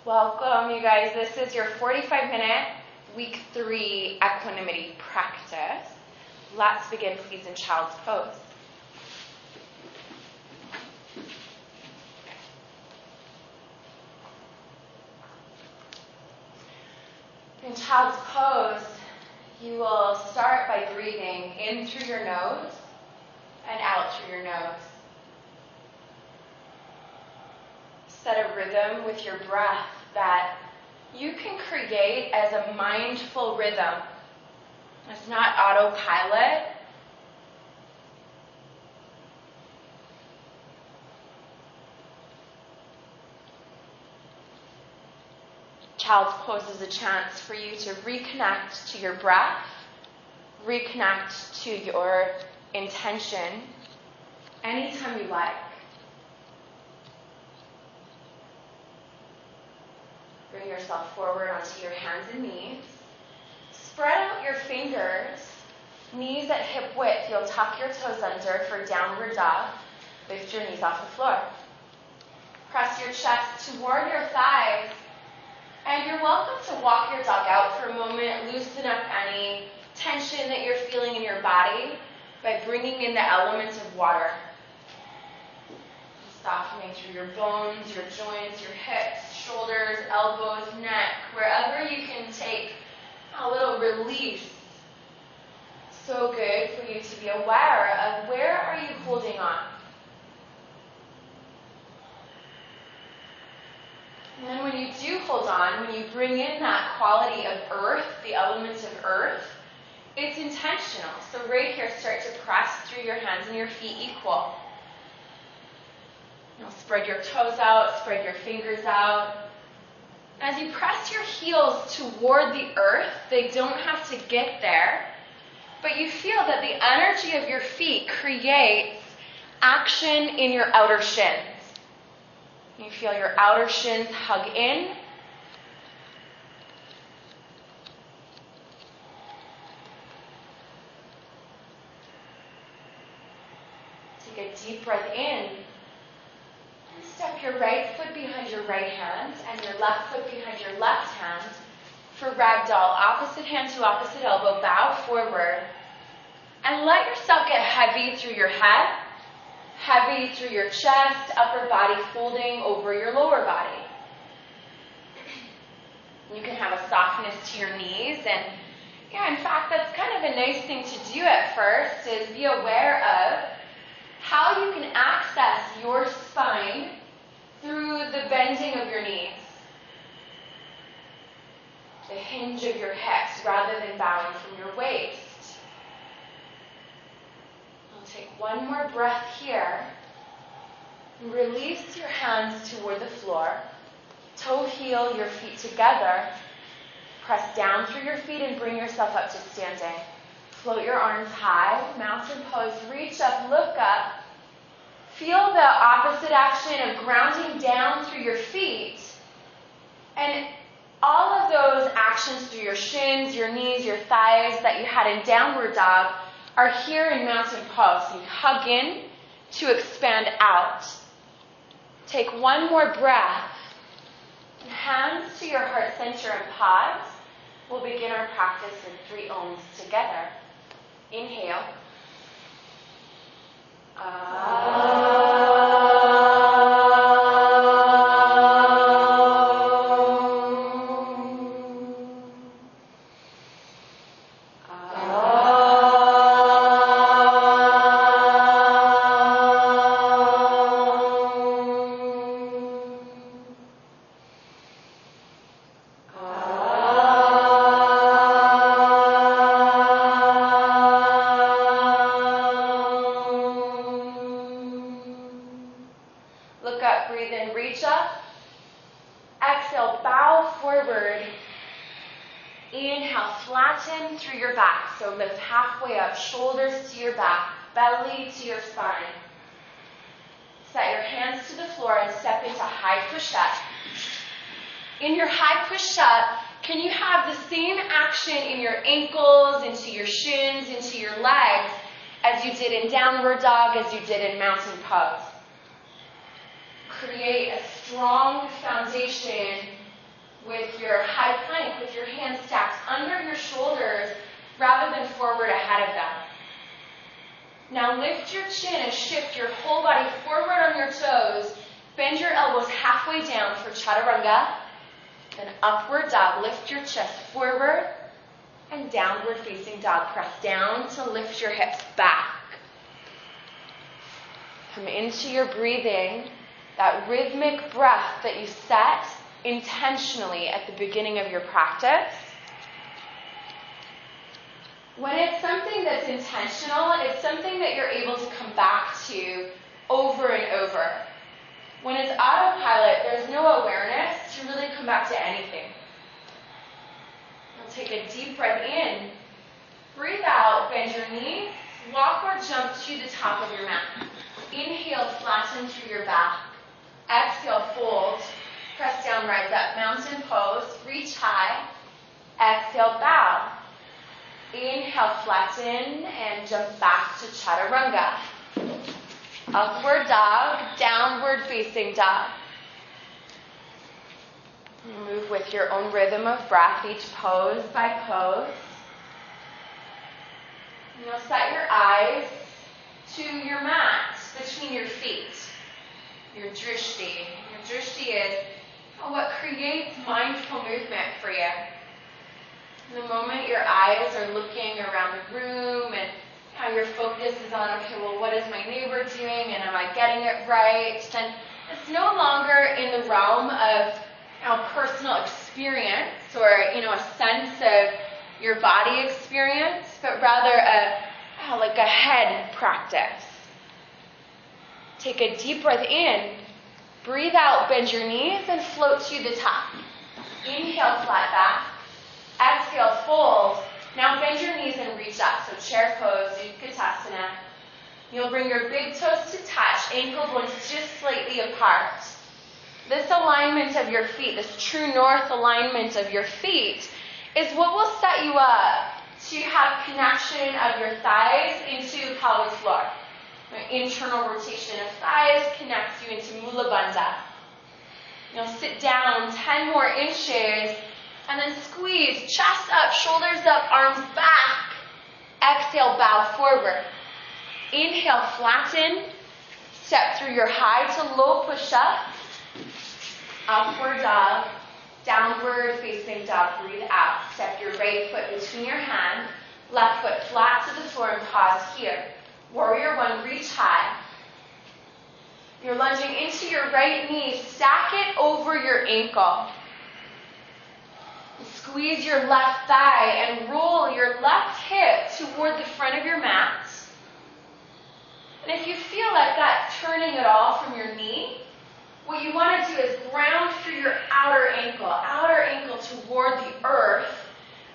Welcome, you guys. This is your 45-minute week 3 equanimity practice. Let's begin, please, in child's pose. In child's pose, you will start by breathing in through your nose and out through your nose. Set a rhythm with your breath that you can create as a mindful rhythm. It's not autopilot. Child's pose is a chance for you to reconnect to your breath, reconnect to your intention anytime you like. Bring yourself forward onto your hands and knees. Spread out your fingers, knees at hip width. You'll tuck your toes under for downward dog. Lift your knees off the floor. Press your chest toward your thighs. And you're welcome to walk your dog out for a moment. Loosen up any tension that you're feeling in your body by bringing in the element of water. Softening through your bones, your joints, your hips, shoulders, elbows, neck, wherever you can take a little release. So good for you to be aware of where are you holding on. And then when you do hold on, when you bring in that quality of earth, the element of earth, it's intentional. So right here, start to press through your hands and your feet equal. Now spread your toes out, spread your fingers out. As you press your heels toward the earth, they don't have to get there, but you feel that the energy of your feet creates action in your outer shins. You feel your outer shins hug in. Take a deep breath in. Step your right foot behind your right hand and your left foot behind your left hand for ragdoll. Opposite hand to opposite elbow, bow forward. And let yourself get heavy through your head, heavy through your chest, upper body folding over your lower body. You can have a softness to your knees. And yeah, in fact, that's kind of a nice thing to do at first, is be aware of how you can access your spine through the bending of your knees, the hinge of your hips, rather than bowing from your waist. I'll take one more breath here. Release your hands toward the floor. Toe heel your feet together. Press down through your feet and bring yourself up to standing. Float your arms high, mountain pose, reach up, look up. Feel the opposite action of grounding down through your feet. And all of those actions through your shins, your knees, your thighs that you had in downward dog are here in mountain pose. So you hug in to expand out. Take one more breath. Hands to your heart center and pause. We'll begin our practice in 3 ohms together. Inhale. Look up, breathe in, reach up. Exhale, bow forward. Inhale, flatten through your back. So lift halfway up, shoulders to your back, belly to your spine. Set your hands to the floor and step into high push-up. In your high push-up, can you have the same action in your ankles, into your shins, into your legs, as you did in downward dog, as you did in mountain pose? Create a strong foundation with your high plank, with your hands stacked under your shoulders rather than forward ahead of them. Now lift your chin and shift your whole body forward on your toes. Bend your elbows halfway down for chaturanga. Then upward dog. Lift your chest forward and downward facing dog. Press down to lift your hips back. Come into your breathing, that rhythmic breath that you set intentionally at the beginning of your practice. When it's something that's intentional, it's something that you're able to come back to over and over. When it's autopilot, there's no awareness to really come back to anything. Now take a deep breath in. Breathe out, bend your knees, walk or jump to the top of your mat. Inhale, flatten through your back. Exhale, fold. Press down, rise up, mountain pose, reach high. Exhale, bow. Inhale, flatten, and jump back to chaturanga. Upward dog, downward facing dog. Move with your own rhythm of breath, each pose by pose. Now set your eyes to your mat between your feet, your drishti. Your drishti is what creates mindful movement for you. The moment your eyes are looking around the room and how your focus is on, okay, well, what is my neighbor doing and am I getting it right? Then it's no longer in the realm of personal experience or, a sense of your body experience, but rather like a head practice. Take a deep breath in, breathe out, bend your knees and float to the top. Inhale, flat back. Exhale, fold. Now bend your knees and reach up. So chair pose, Utkatasana. You'll bring your big toes to touch, ankle bones just slightly apart. This alignment of your feet, this true north alignment of your feet, is what will set you up to have connection of your thighs into pelvic floor. Internal rotation of thighs connects you into Mula Bandha. You'll sit down 10 more inches and then squeeze, chest up, shoulders up, arms back. Exhale, bow forward. Inhale, flatten. Step through your high to low push-up. Upward dog. Downward facing dog. Breathe out. Step your right foot between your hands. Left foot flat to the floor and pause here. Warrior one, reach high. You're lunging into your right knee. Stack it over your ankle. Squeeze your left thigh and roll your left hip toward the front of your mat. And if you feel like that turning at all from your knee, what you want to do is ground through your outer ankle toward the earth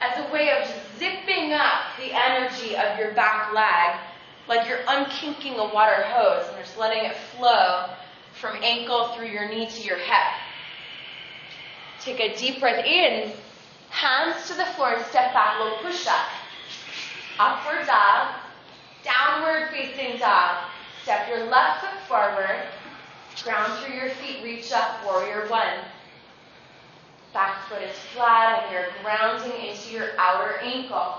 as a way of just zipping up the energy of your back leg, like you're unkinking a water hose and just letting it flow from ankle through your knee to your hip. Take a deep breath in. Hands to the floor and step back, low push-up. Upward dog, downward facing dog. Step your left foot forward, ground through your feet, reach up, warrior one. Back foot is flat and you're grounding into your outer ankle.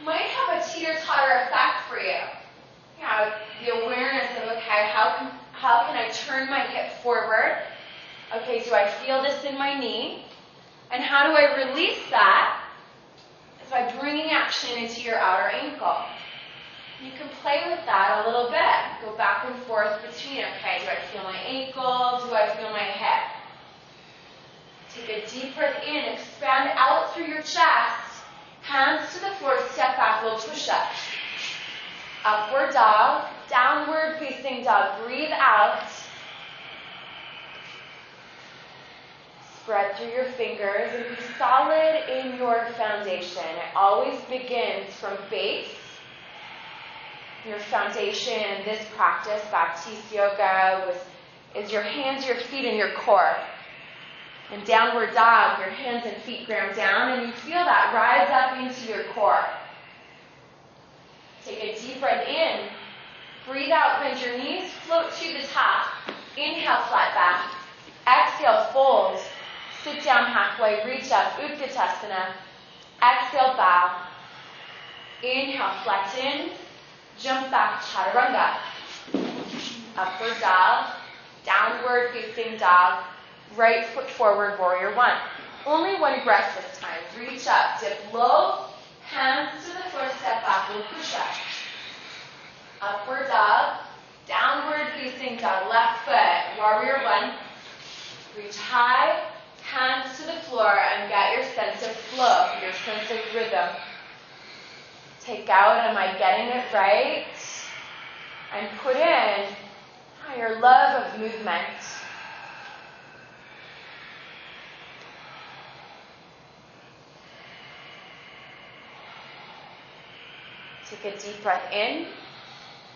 Might have a teeter-totter effect for you. The awareness of, okay, how can I turn my hip forward? Okay, do I feel this in my knee? And how do I release that? It's by bringing action into your outer ankle. You can play with that a little bit. Go back and forth between, okay, do I feel my ankle? Do I feel my hip? Take a deep breath in, expand out through your chest. Hands to the floor, step back, low push-up. Upward dog, downward facing dog. Breathe out. Spread through your fingers and be solid in your foundation. It always begins from base. Your foundation in this practice, Baptiste Yoga, is your hands, your feet, and your core. In downward dog, your hands and feet ground down, and you feel that rise up into your core. Take a deep breath in. Breathe out, bend your knees, float to the top. Inhale, flat back. Exhale, fold. Sit down halfway, reach up, Utkatasana. Exhale, bow. Inhale, flexion. Jump back, chaturanga. Upward dog. Downward facing dog. Right foot forward, warrior one. Only one breath this time. Reach up, dip low. Hands to the floor, step back, we'll push up. Upward dog. Downward facing dog. Left foot, warrior one. Reach high. Hands to the floor and get your sense of flow, your sense of rhythm. Take out, am I getting it right? And put in your love of movement. Take a deep breath in.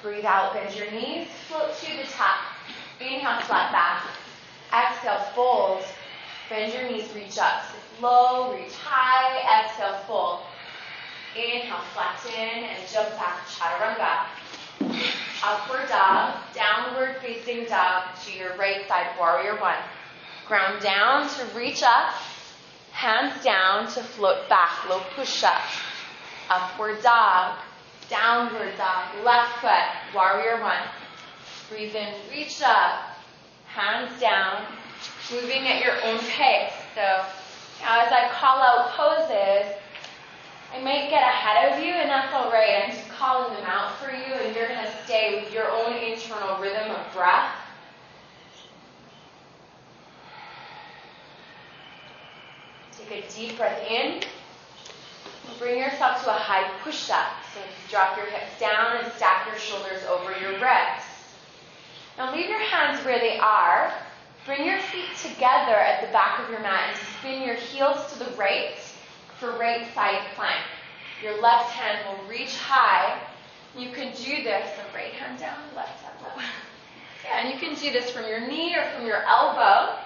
Breathe out, bend your knees, float to the top. Inhale, flat back. Exhale, fold. Bend your knees, reach up. Sit low, reach high. Exhale, fold. Inhale, flex in and jump back, chaturanga. Upward dog, downward facing dog to your right side, warrior one. Ground down to reach up. Hands down to float back, low push up. Upward dog, downward dog, left foot, warrior one. Breathe in, reach up. Hands down, moving at your own pace. So as I call out poses, I might get ahead of you, and that's all right. I'm just calling them out for you, and you're going to stay with your own internal rhythm of breath. Take a deep breath in. Bring yourself to a high push-up. So drop your hips down and stack your shoulders over your wrists. Now leave your hands where they are. Bring your feet together at the back of your mat and spin your heels to the right for right side plank. Your left hand will reach high. You can do this, so right hand down, left hand up. Yeah, and you can do this from your knee or from your elbow.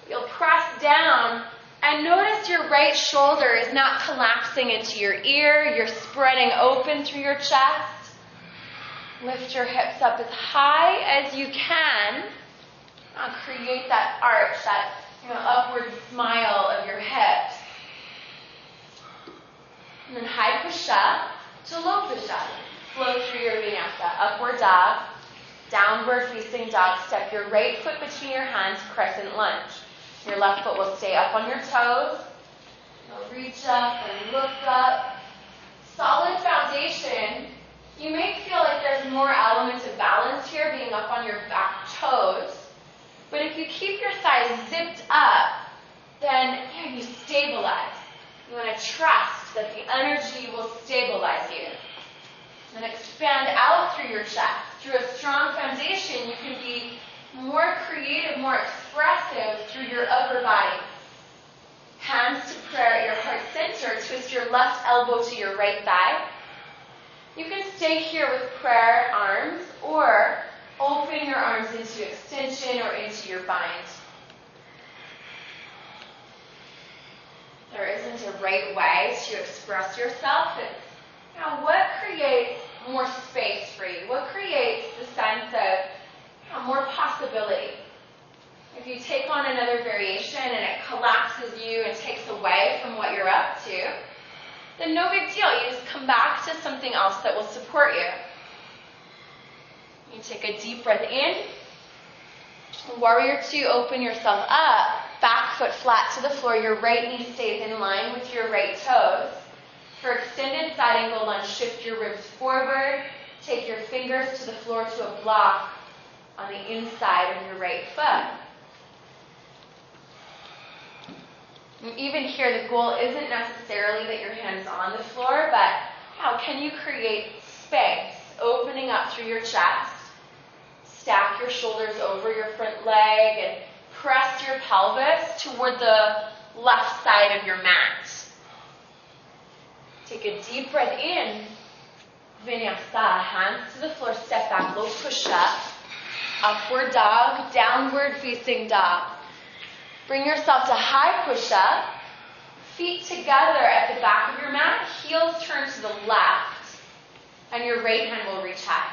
You'll press down and notice your right shoulder is not collapsing into your ear. You're spreading open through your chest. Lift your hips up as high as you can. Now create that arch, that upward smile of your hips. And then high push up to low push up. Flow through your vinyasa. Upward dog, downward facing dog. Step your right foot between your hands, crescent lunge. Your left foot will stay up on your toes. You'll reach up and look up. Solid foundation. You may feel like there's more elements of balance here, being up on your back toes. But if you keep your thighs zipped up, then you stabilize. You want to trust that the energy will stabilize you. And expand out through your chest. Through a strong foundation, you can be more creative, more expressive through your upper body. Hands to prayer at your heart center. Twist your left elbow to your right thigh. You can stay here with prayer arms or open your arms into extension or into your bind. There isn't a right way to express yourself. It's what creates more space for you? What creates the sense of more possibility? If you take on another variation and it collapses you and takes away from what you're up to, then no big deal. You just come back to something else that will support you. You take a deep breath in. Warrior two, open yourself up. Back foot flat to the floor. Your right knee stays in line with your right toes. For extended side angle lunge, shift your ribs forward. Take your fingers to the floor to a block on the inside of your right foot. And even here, the goal isn't necessarily that your hand's on the floor, but how can you create space, opening up through your chest, stack your shoulders over your front leg, and press your pelvis toward the left side of your mat. Take a deep breath in. Vinyasa, hands to the floor, step back, low push up. Upward dog, downward facing dog. Bring yourself to high push-up, feet together at the back of your mat, heels turn to the left, and your right hand will reach high.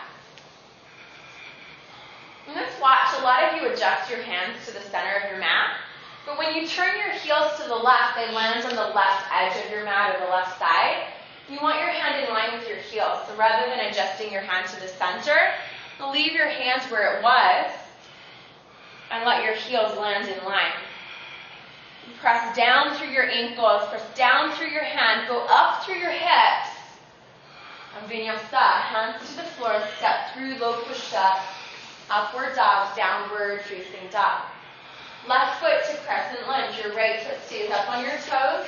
And let's watch. A lot of you adjust your hands to the center of your mat. But when you turn your heels to the left, they land on the left edge of your mat or the left side. You want your hand in line with your heels. So rather than adjusting your hand to the center, leave your hands where it was and let your heels land in line. Press down through your ankles, press down through your hand, go up through your hips. And vinyasa, hands to the floor, step through low push-up, upward dog, downward facing dog. Left foot to crescent lunge, your right foot stays up on your toes.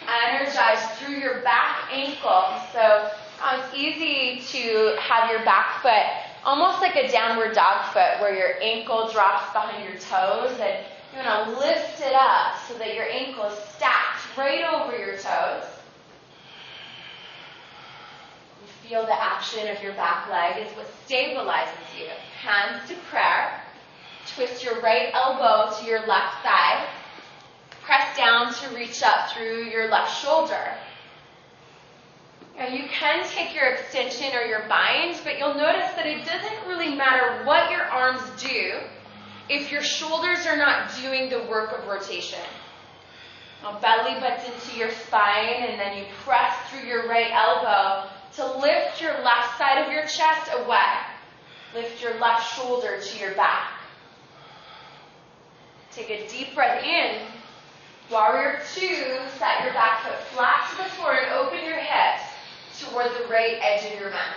Energize through your back ankle. So it's easy to have your back foot almost like a downward dog foot where your ankle drops behind your toes and you want to lift it up so that your ankle is stacked right over your toes. You feel the action of your back leg is what stabilizes you. Hands to prayer. Twist your right elbow to your left thigh. Press down to reach up through your left shoulder. Now you can take your extension or your bind, but you'll notice that it doesn't really matter what your arms do if your shoulders are not doing the work of rotation. Now belly butts into your spine, and then you press through your right elbow to lift your left side of your chest away. Lift your left shoulder to your back. Take a deep breath in. Warrior 2, set your back foot flat to the floor and open your hips toward the right edge of your mat.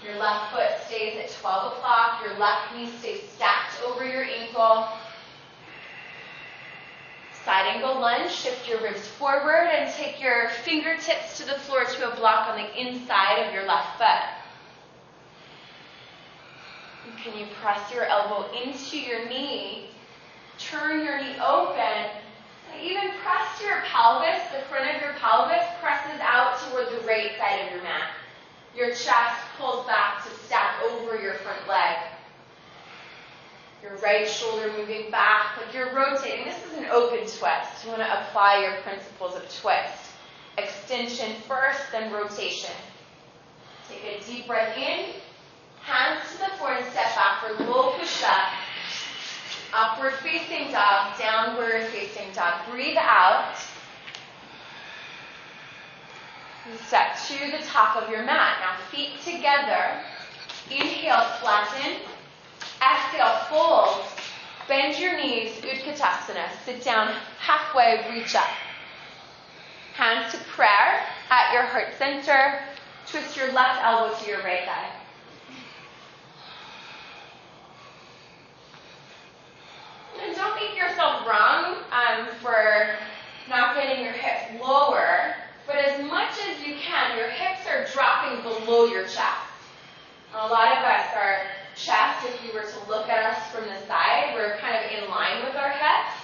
Your left foot stays at 12 o'clock. Your left knee stays stacked over your ankle. Side angle lunge, shift your ribs forward and take your fingertips to the floor to a block on the inside of your left foot. And can you press your elbow into your knee? Turn your knee open. Even press your pelvis, the front of your pelvis presses out toward the right side of your mat. Your chest pulls back to stack over your front leg. Your right shoulder moving back, like you're rotating. This is an open twist. You want to apply your principles of twist. Extension first, then rotation. Take a deep breath in. Hands to the floor and step back for low push-up. Upward facing dog, downward facing dog. Breathe out. You step to the top of your mat. Now feet together. Inhale, flatten. Exhale, fold. Bend your knees, Utkatasana. Sit down halfway, reach up. Hands to prayer at your heart center. Twist your left elbow to your right thigh. And don't make yourself wrong for not getting your hips lower, but as much as you can, your hips are dropping below your chest. A lot of us, our chest, if you were to look at us from the side, we're kind of in line with our hips.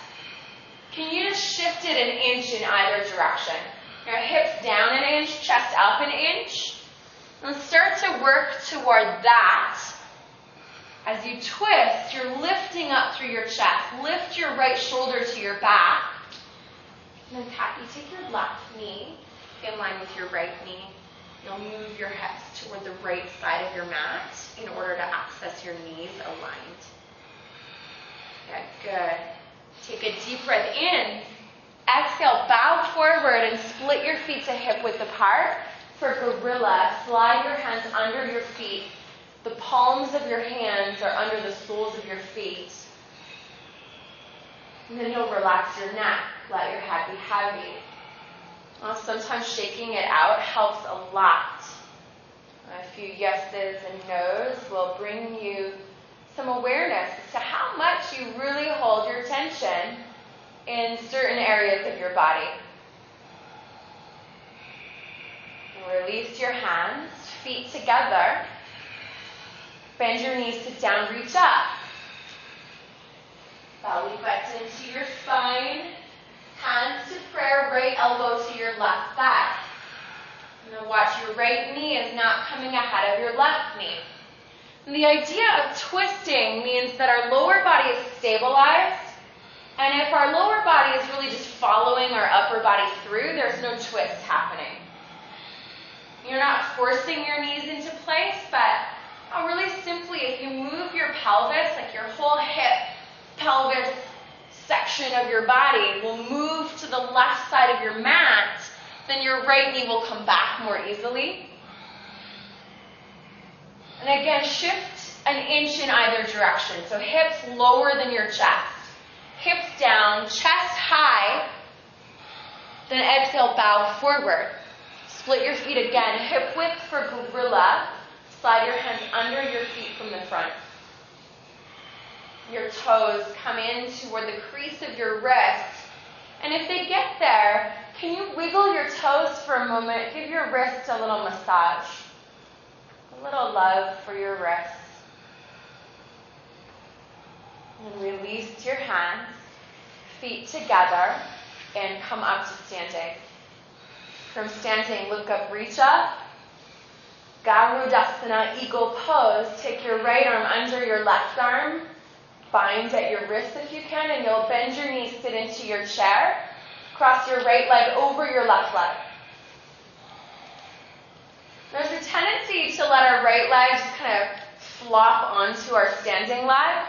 Can you just shift it an inch in either direction? Your hips down an inch, chest up an inch. And start to work toward that. As you twist, you're lifting up through your chest. Lift your right shoulder to your back. And then you take your left knee in line with your right knee. You'll move your hips toward the right side of your mat in order to access your knees aligned. Yeah, good. Take a deep breath in. Exhale, bow forward and split your feet to hip width apart. For gorilla, slide your hands under your feet. The palms of your hands are under the soles of your feet. And then you'll relax your neck. Let your head be heavy. Sometimes shaking it out helps a lot. A few yeses and nos will bring you some awareness as to how much you really hold your tension in certain areas of your body. Release your hands, feet together. Bend your knees, sit down, reach up. Belly butts into your spine. Hands to prayer, right elbow to your left thigh. Now watch your right knee is not coming ahead of your left knee. And the idea of twisting means that our lower body is stabilized. And if our lower body is really just following our upper body through, there's no twist happening. You're not forcing your knees into place, but really simply, if you move your pelvis, like your whole hip, pelvis, section of your body will move to the left side of your mat, then your right knee will come back more easily. And again, shift an inch in either direction. So hips lower than your chest. Hips down, chest high. Then exhale, bow forward. Split your feet again. Hip width for gorilla. Slide your hands under your feet from the front. Your toes come in toward the crease of your wrist. And if they get there, can you wiggle your toes for a moment? Give your wrist a little massage. A little love for your wrists. And release your hands, feet together, and come up to standing. From standing, look up, reach up. Garudasana, eagle pose. Take your right arm under your left arm. Bind at your wrist if you can, and you'll bend your knees, sit into your chair. Cross your right leg over your left leg. There's a tendency to let our right leg just kind of flop onto our standing leg.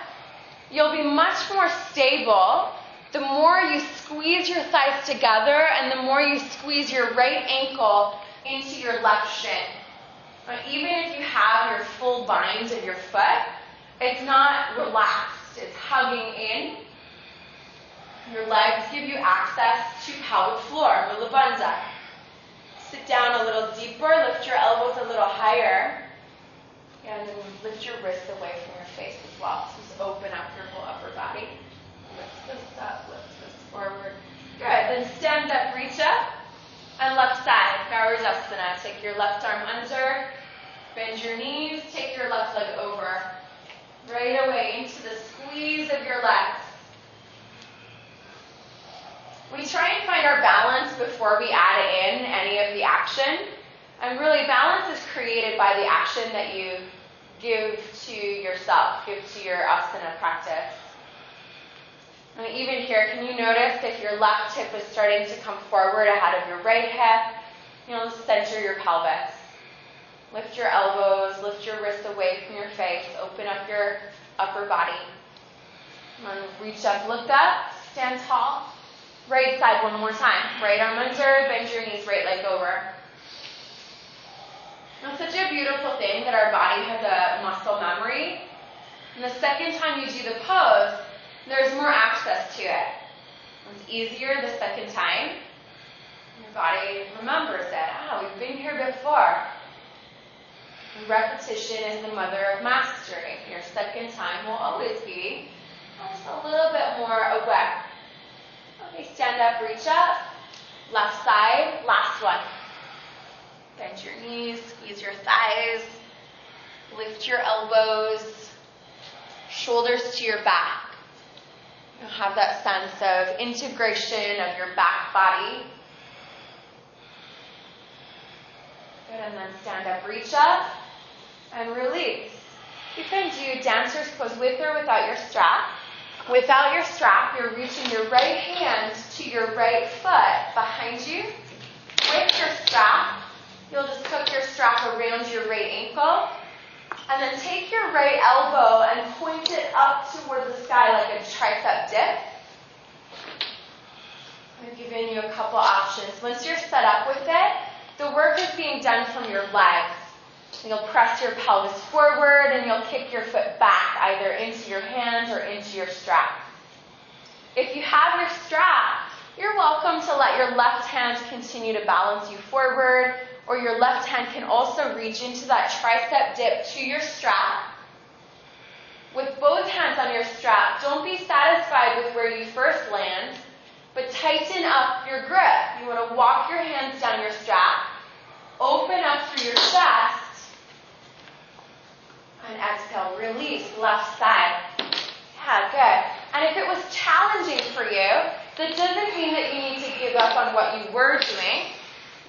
You'll be much more stable the more you squeeze your thighs together and the more you squeeze your right ankle into your left shin. Now, even if you have your full bind of your foot, it's not relaxed. It's hugging in. Your legs give you access to pelvic floor, Mula Bandha. Sit down a little deeper, lift your elbows a little higher, and then lift your wrists away from your face as well. So just open up your whole upper body. Lift this up, lift this forward. Good. Then stand up, reach up, and left side, Garudasana. Take your left arm under, bend your knees, take your left leg over. Right away into the squeeze of your legs. We try and find our balance before we add in any of the action. And really, balance is created by the action that you give to yourself, give to your asana practice. And even here, can you notice if your left hip is starting to come forward ahead of your right hip? You'll center your pelvis. Lift your elbows, lift your wrists away from your face, open up your upper body. And reach up, look up, stand tall. Right side one more time. Right arm under, bend your knees, right leg over. It's such a beautiful thing that our body has a muscle memory. And the second time you do the pose, there's more access to it. It's easier the second time. Your body remembers it. We've been here before. Repetition is the mother of mastery. Your second time will always be just a little bit more aware. Okay, stand up, reach up. Left side, last one. Bend your knees, squeeze your thighs. Lift your elbows, shoulders to your back. You'll have that sense of integration of your back body. Good, and then stand up, reach up, and release. You can do dancer's pose with or without your strap. Without your strap, you're reaching your right hand to your right foot behind you. With your strap, you'll just hook your strap around your right ankle, and then take your right elbow and point it up toward the sky like a tricep dip. I've given you a couple options. Once you're set up with it, the work is being done from your legs. You'll press your pelvis forward and you'll kick your foot back either into your hands or into your strap. If you have your strap, you're welcome to let your left hand continue to balance you forward, or your left hand can also reach into that tricep dip to your strap. With both hands on your strap, don't be satisfied with where you first land, but tighten up your grip. You want to walk your hands down your strap, open up through your chest, and exhale, release, left side. Yeah, good. And if it was challenging for you, that doesn't mean that you need to give up on what you were doing.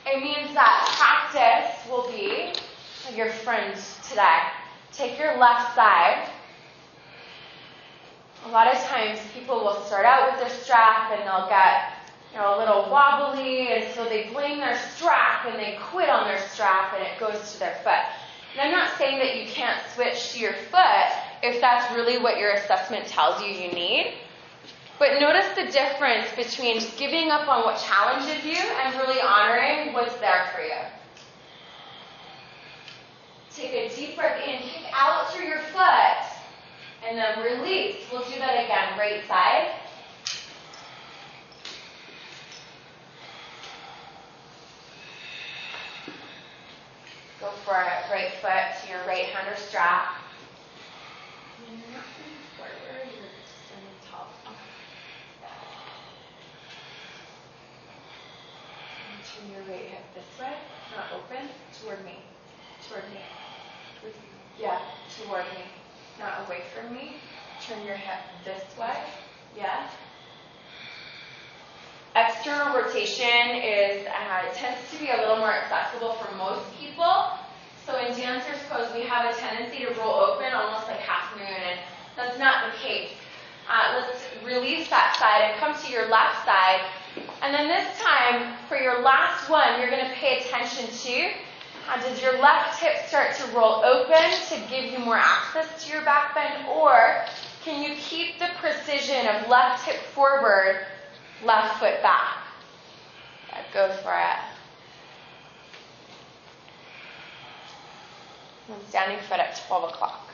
It means that practice will be your friend today. Take your left side. A lot of times people will start out with their strap and they'll get a little wobbly, and so they blame their strap and they quit on their strap and it goes to their foot. And I'm not saying that you can't switch to your foot if that's really what your assessment tells you you need. But notice the difference between giving up on what challenges you and really honoring what's there for you. Take a deep breath in, kick out through your foot, and then release. We'll do that again, right side. Go for it, right foot to your right hand or strap. And you're not moving forward, you're just standing tall. And turn your right hip this way, not open, toward me. Toward me. Yeah, toward me. Not away from me. Turn your hip this way. Yeah. External rotation tends to be a little more accessible for most people. So in dancer's pose, we have a tendency to roll open almost like half moon, and that's not the case. Let's release that side and come to your left side. And then this time, for your last one, you're going to pay attention to, does your left hip start to roll open to give you more access to your back bend, or can you keep the precision of left hip forward, left foot back? Yeah, go for it. And standing foot at 12 o'clock.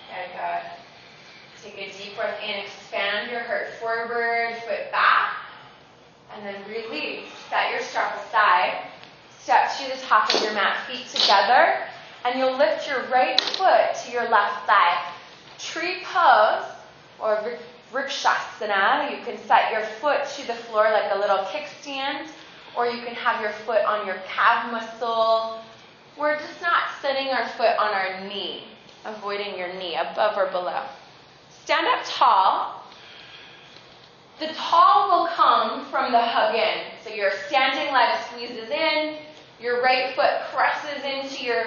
Very good. Take a deep breath in, expand your heart forward, foot back, and then release. Set your strap aside. Step to the top of your mat, feet together, and you'll lift your right foot to your left side. Tree pose, or Vrikshasana. You can set your foot to the floor like a little kickstand, or you can have your foot on your calf muscle. We're just not setting our foot on our knee, avoiding your knee, above or below. Stand up tall. The tall will come from the hug in. So your standing leg squeezes in, your right foot presses into your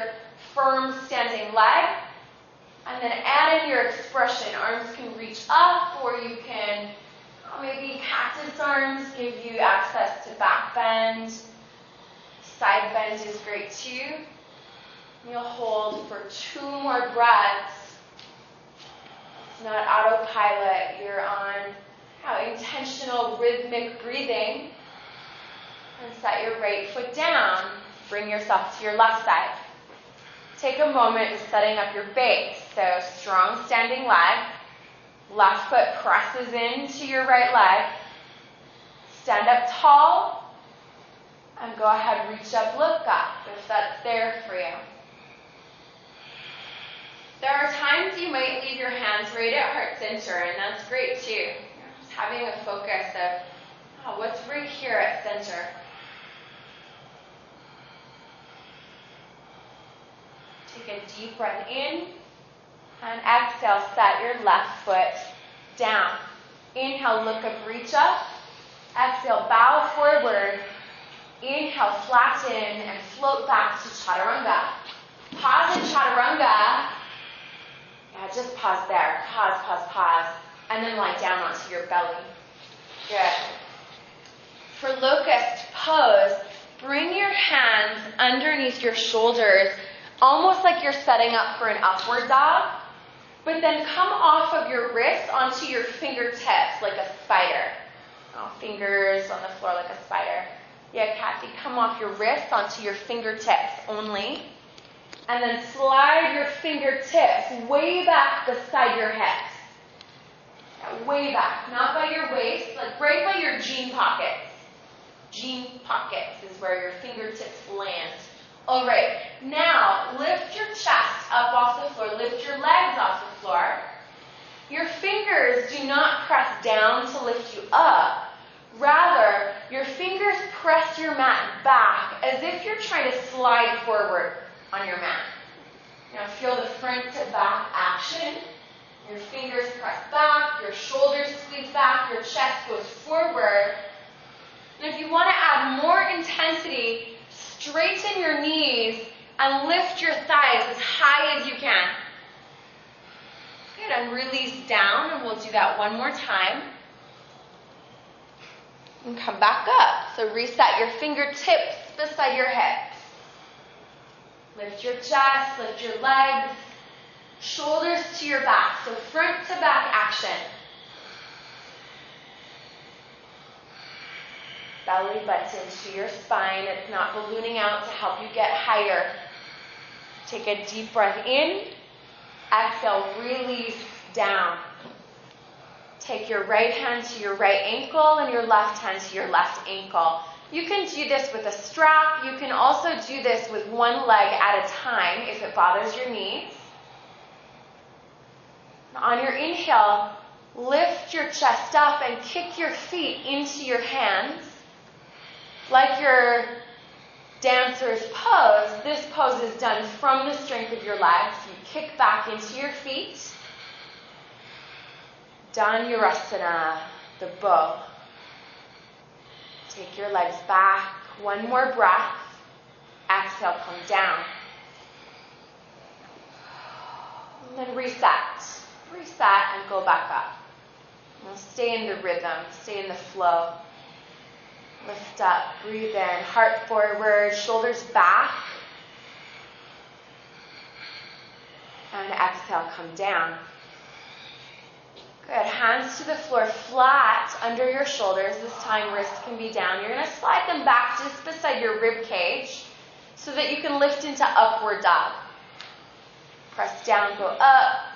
firm standing leg, and then add in your expression. Arms can reach up, or you can, maybe cactus arms give you access to back bend. Side bend is great too. You'll hold for 2 more breaths. It's not autopilot. You're on intentional rhythmic breathing. And set your right foot down. Bring yourself to your left side. Take a moment just setting up your base. So strong standing leg. Left foot presses into your right leg. Stand up tall. And go ahead, reach up, look up if that's there for you. There are times you might leave your hands right at heart center, and that's great too. You're just having a focus of, what's right here at center. Take a deep breath in, and exhale, set your left foot down. Inhale, look up, reach up. Exhale, bow forward. Inhale, flatten, and float back to chaturanga. Pause in chaturanga. Yeah, just pause there. Pause, pause, pause. And then lie down onto your belly. Good. For locust pose, bring your hands underneath your shoulders, almost like you're setting up for an upward dog, but then come off of your wrists onto your fingertips like a spider. Fingers on the floor like a spider. Yeah, Kathy, come off your wrists onto your fingertips only. And then slide your fingertips way back beside your hips. Yeah, way back, not by your waist, like right by your jean pockets. Jean pockets is where your fingertips land. All right, now lift your chest up off the floor. Lift your legs off the floor. Your fingers do not press down to lift you up. Rather, your fingers press your mat back as if you're trying to slide forward on your mat. Now feel the front to back action. Your fingers press back, your shoulders squeeze back, your chest goes forward. And if you want to add more intensity, straighten your knees and lift your thighs as high as you can. Good, and release down, and we'll do that one more time. And come back up. So reset your fingertips beside your hips. Lift your chest, lift your legs, shoulders to your back. So front to back action. Belly butts into your spine. It's not ballooning out to help you get higher. Take a deep breath in. Exhale, release down. Take your right hand to your right ankle and your left hand to your left ankle. You can do this with a strap. You can also do this with one leg at a time if it bothers your knees. On your inhale, lift your chest up and kick your feet into your hands. Like your dancer's pose, this pose is done from the strength of your legs. You kick back into your feet. Dhanurasana, the bow. Take your legs back. One more breath. Exhale, come down. And then reset. Reset and go back up. Now stay in the rhythm. Stay in the flow. Lift up, breathe in, heart forward, shoulders back. And exhale, come down. Good. Hands to the floor, flat under your shoulders. This time, wrists can be down. You're going to slide them back just beside your rib cage so that you can lift into upward dog. Press down, go up.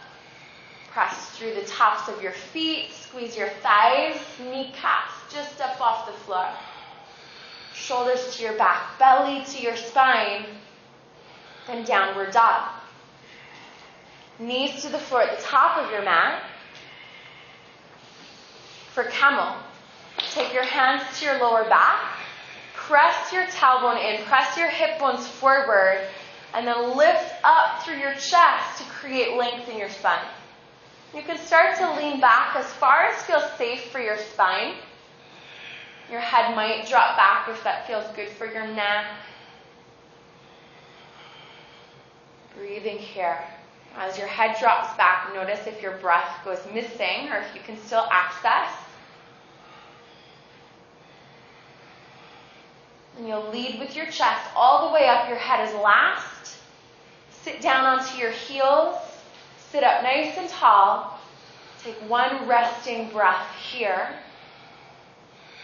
Press through the tops of your feet. Squeeze your thighs, kneecaps just up off the floor. Shoulders to your back, belly to your spine. Then downward dog. Knees to the floor at the top of your mat. For camel, take your hands to your lower back. Press your tailbone in. Press your hip bones forward. And then lift up through your chest to create length in your spine. You can start to lean back as far as feels safe for your spine. Your head might drop back if that feels good for your neck. Breathing here. As your head drops back, notice if your breath goes missing or if you can still access. And you'll lead with your chest all the way up. Your head is last. Sit down onto your heels. Sit up nice and tall. Take one resting breath here.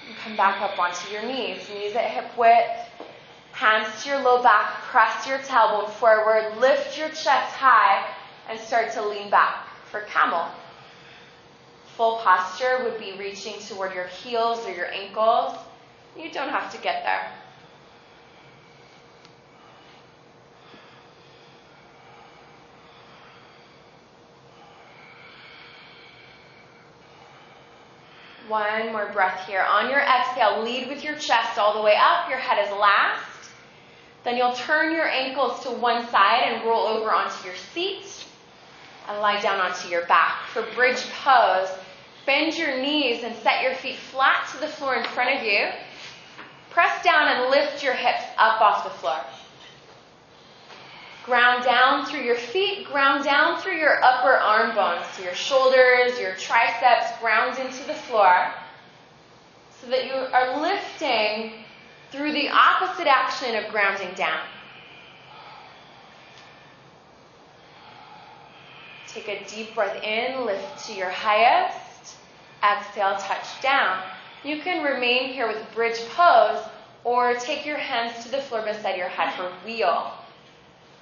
And come back up onto your knees. Knees at hip width. Hands to your low back. Press your tailbone forward. Lift your chest high and start to lean back for camel. Full posture would be reaching toward your heels or your ankles. You don't have to get there. One more breath here. On your exhale, lead with your chest all the way up. Your head is last. Then you'll turn your ankles to one side and roll over onto your seat and lie down onto your back. For bridge pose, bend your knees and set your feet flat to the floor in front of you. Press down and lift your hips up off the floor. Ground down through your feet, ground down through your upper arm bones. So your shoulders, your triceps ground into the floor so that you are lifting through the opposite action of grounding down. Take a deep breath in, lift to your highest. Exhale, touch down. You can remain here with bridge pose or take your hands to the floor beside your head for wheel.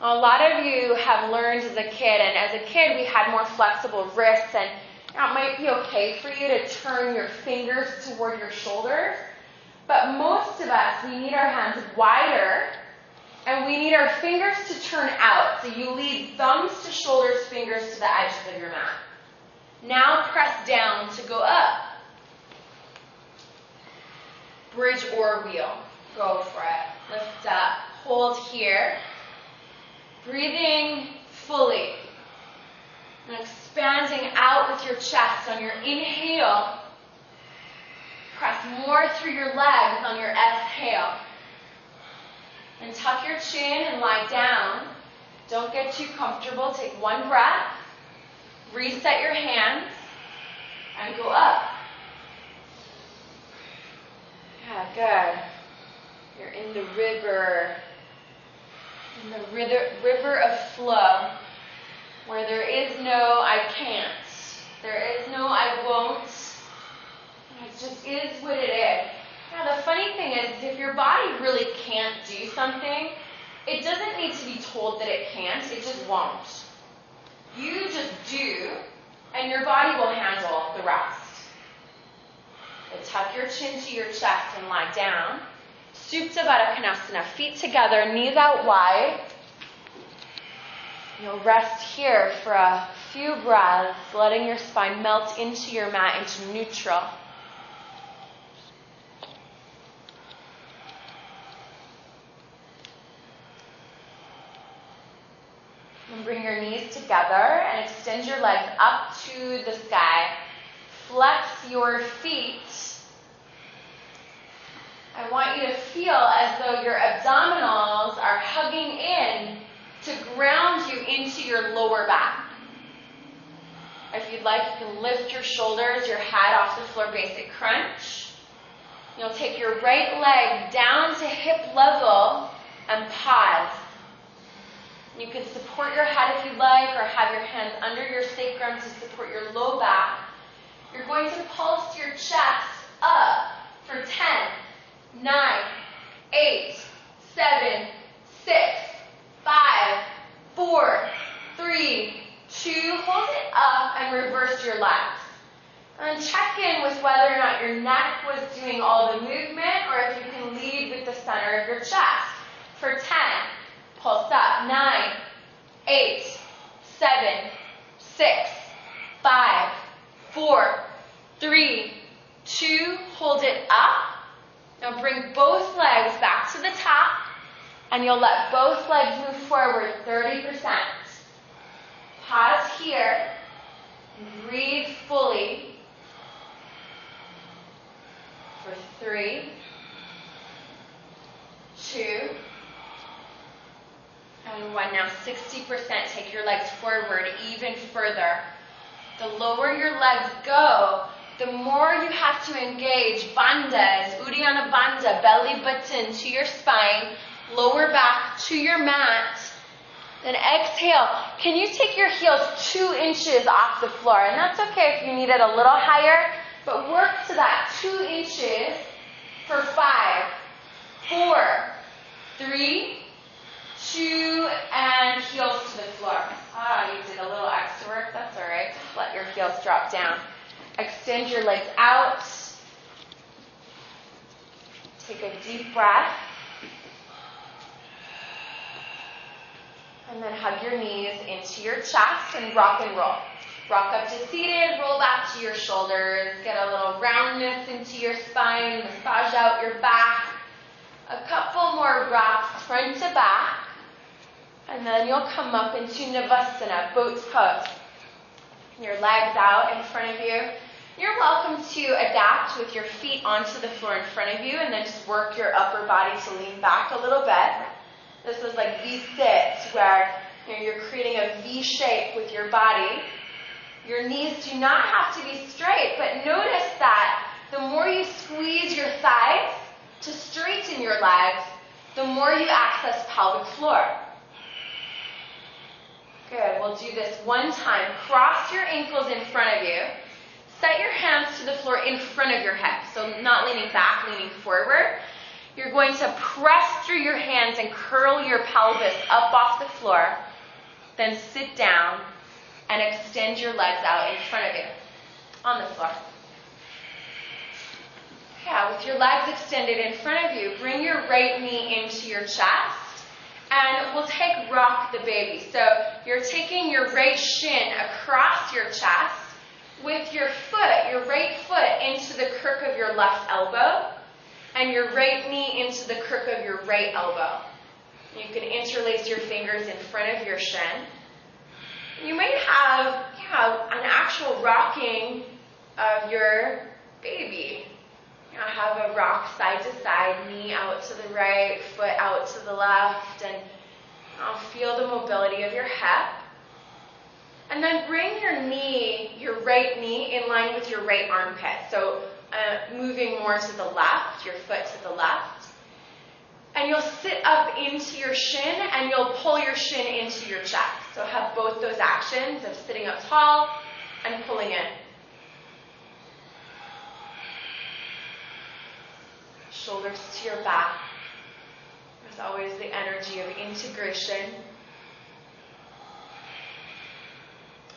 A lot of you have learned as a kid, and as a kid we had more flexible wrists, and it might be okay for you to turn your fingers toward your shoulders, but most of us, we need our hands wider, and we need our fingers to turn out. So you lead thumbs to shoulders, fingers to the edges of your mat. Now press down to go up. Bridge or wheel. Go for it. Lift up. Hold here. Breathing fully. And expanding out with your chest on your inhale. Press more through your legs on your exhale. And tuck your chin and lie down. Don't get too comfortable. Take one breath. Reset your hands. And go up. Yeah, good. You're in the river. In the river of flow, where there is no I can't, there is no I won't, it just is what it is. Now the funny thing is, if your body really can't do something, it doesn't need to be told that it can't, it just won't. You just do, and your body will handle the rest. So tuck your chin to your chest and lie down. Supta Baddha Konasana, feet together, knees out wide. You'll rest here for a few breaths, letting your spine melt into your mat, into neutral. And bring your knees together and extend your legs up to the sky. Flex your feet. I want you to feel as though your abdominals are hugging in to ground you into your lower back. If you'd like, you can lift your shoulders, your head off the floor, basic crunch. You'll take your right leg down to hip level and pause. You can support your head if you'd like, or have your hands under your sacrum to support your low back. You're going to pulse your chest up for 10, 9, 8, 7, 6, 5, 4, 3, 2. Hold it up and reverse your legs. And check in with whether or not your neck was doing all the movement, or if you can lead with the center of your chest. For 10, pulse up. 9, 8, 7, 6, 5, 4, 3, 2. Hold it up. Now bring both legs back to the top, and you'll let both legs move forward 30%. Pause here. Breathe fully. For 3, 2, and 1. Now 60%. Take your legs forward even further. The lower your legs go, the more you have to engage bandhas, Uddiyana Bandha, belly button to your spine, lower back to your mat. Then exhale. Can you take your heels 2 inches off the floor? And that's okay if you need it a little higher, but work to that 2 inches for 5, 4, 3, 2, and heels to the floor. You did a little extra work. That's all right. Just let your heels drop down. Extend your legs out. Take a deep breath. And then hug your knees into your chest and rock and roll. Rock up to seated, roll back to your shoulders. Get a little roundness into your spine. Massage out your back. A couple more rocks front to back. And then you'll come up into Navasana, boat's pose. Your legs out in front of you. You're welcome to adapt with your feet onto the floor in front of you, and then just work your upper body to lean back a little bit. This is like V-sit, where you're creating a V shape with your body. Your knees do not have to be straight, but notice that the more you squeeze your thighs to straighten your legs, the more you access pelvic floor. Good. We'll do this one time. Cross your ankles in front of you. Set your hands to the floor in front of your hips. So not leaning back, leaning forward. You're going to press through your hands and curl your pelvis up off the floor. Then sit down and extend your legs out in front of you on the floor. Yeah, with your legs extended in front of you, bring your right knee into your chest. And we'll take rock the baby. So you're taking your right shin across your chest with your foot, your right foot into the crook of your left elbow, and your right knee into the crook of your right elbow. You can interlace your fingers in front of your shin. You may have an actual rocking of your baby. Have a rock side to side, knee out to the right, foot out to the left, and feel the mobility of your hip. And then bring your knee, your right knee, in line with your right armpit. So moving more to the left, your foot to the left. And And you'll sit up into your shin and you'll pull your shin into your chest. So have both those actions of sitting up tall and pulling in. Shoulders to your back. There's always the energy of integration.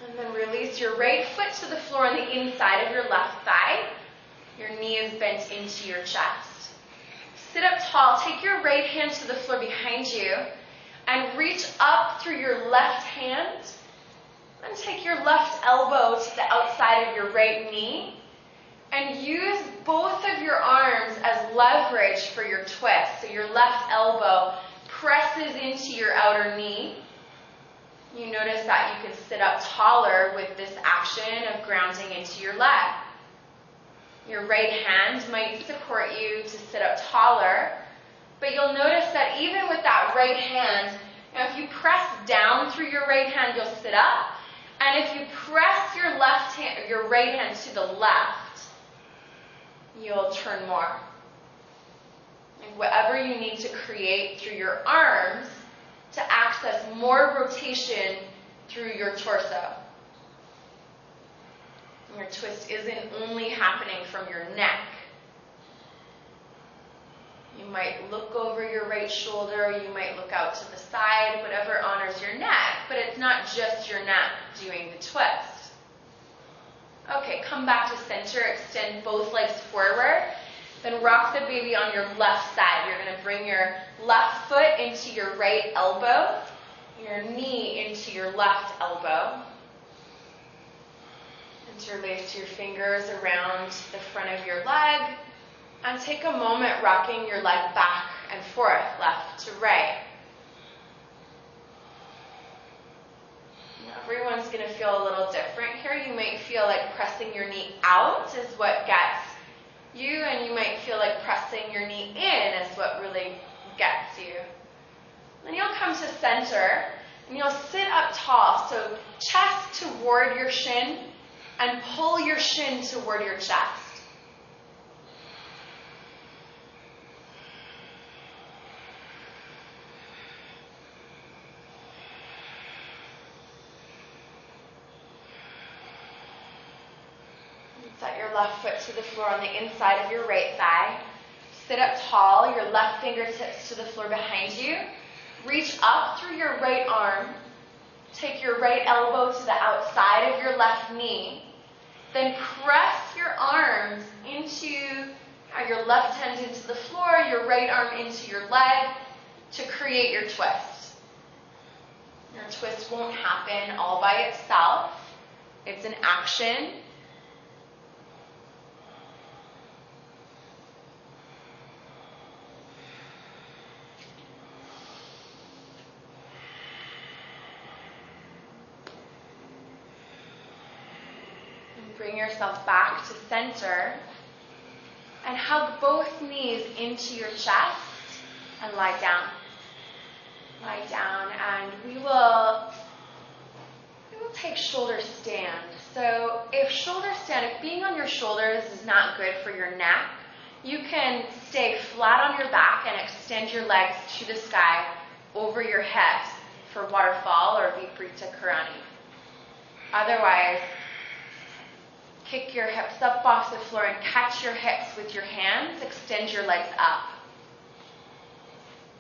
And then release your right foot to the floor on the inside of your left thigh. Your knee is bent into your chest. Sit up tall. Take your right hand to the floor behind you and reach up through your left hand. And take your left elbow to the outside of your right knee. And use both of your arms as leverage for your twist. So your left elbow presses into your outer knee. You notice that you can sit up taller with this action of grounding into your leg. Your right hand might support you to sit up taller, but you'll notice that even with that right hand, now if you press down through your right hand, you'll sit up. And if you press your right hand to the left, you'll turn more. And whatever you need to create through your arms to access more rotation through your torso. And your twist isn't only happening from your neck. You might look over your right shoulder, you might look out to the side, whatever honors your neck, but it's not just your neck doing the twist. Okay, come back to center, extend both legs forward, then rock the baby on your left side. You're going to bring your left foot into your right elbow, your knee into your left elbow. Interlace your fingers around the front of your leg, and take a moment rocking your leg back and forth, left to right. Everyone's going to feel a little different here. You might feel like pressing your knee out is what gets you, and you might feel like pressing your knee in is what really gets you. Then you'll come to center, and you'll sit up tall. So chest toward your shin, and pull your shin toward your chest. Set your left foot to the floor on the inside of your right thigh. Sit up tall, your left fingertips to the floor behind you. Reach up through your right arm. Take your right elbow to the outside of your left knee. Then press your arms into your left hand into the floor, your right arm into your leg to create your twist. Your twist won't happen all by itself. It's an action. Bring yourself back to center and hug both knees into your chest and lie down. Lie down, and we will take shoulder stand. So if being on your shoulders is not good for your neck, you can stay flat on your back and extend your legs to the sky over your hips for waterfall or Viparita Karani. Otherwise, kick your hips up off the floor and catch your hips with your hands. Extend your legs up.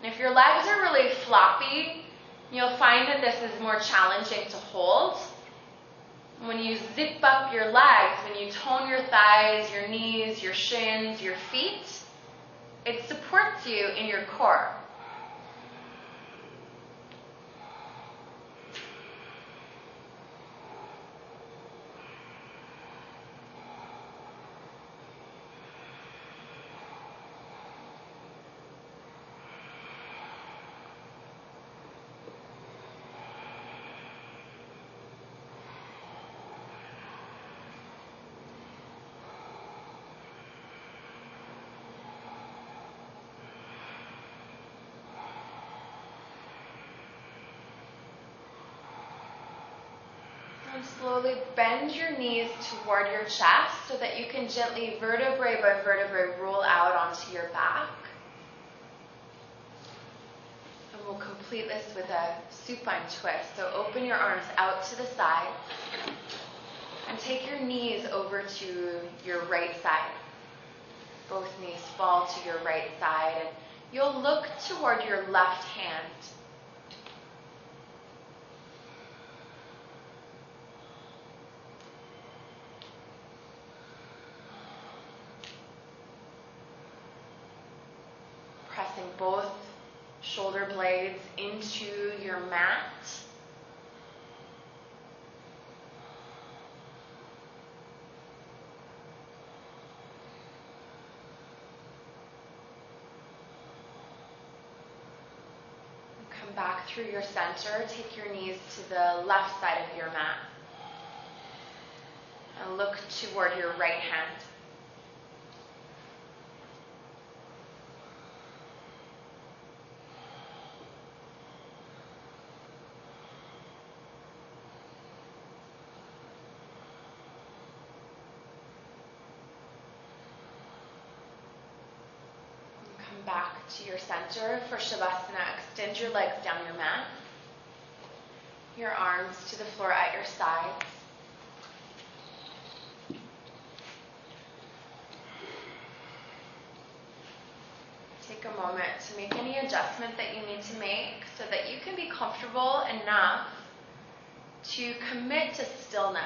And if your legs are really floppy, you'll find that this is more challenging to hold. When you zip up your legs, when you tone your thighs, your knees, your shins, your feet, it supports you in your core. And slowly bend your knees toward your chest so that you can gently vertebrae by vertebrae roll out onto your back. complete this with a supine twist. So open your arms out to the side and take your knees over to your right side. Both knees fall to your right side, and you'll look toward your left hand. Pressing both shoulder blades into your mat. Come back through your center. Take your knees to the left side of your mat. And look toward your right hand. Back to your center for Shavasana. Extend your legs down your mat. Your arms to the floor at your sides. Take a moment to make any adjustment that you need to make so that you can be comfortable enough to commit to stillness.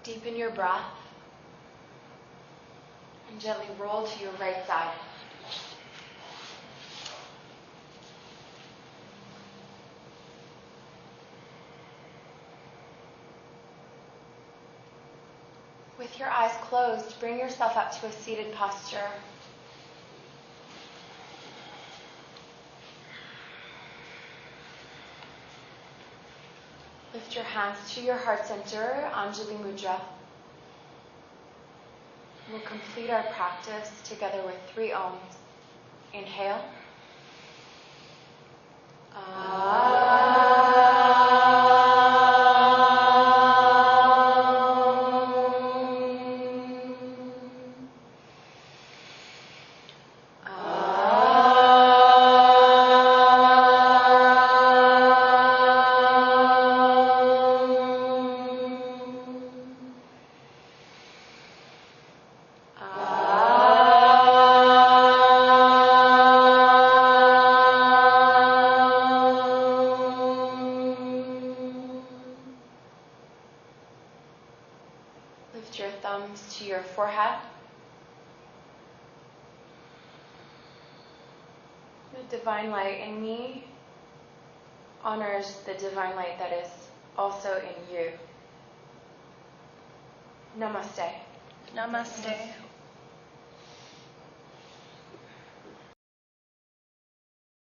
Deepen your breath and gently roll to your right side. With your eyes closed, bring yourself up to a seated posture. Lift your hands to your heart center, Anjali Mudra. We'll complete our practice together with 3 Oms. Inhale. Lift your thumbs to your forehead. The divine light in me honors the divine light that is also in you. Namaste. Namaste.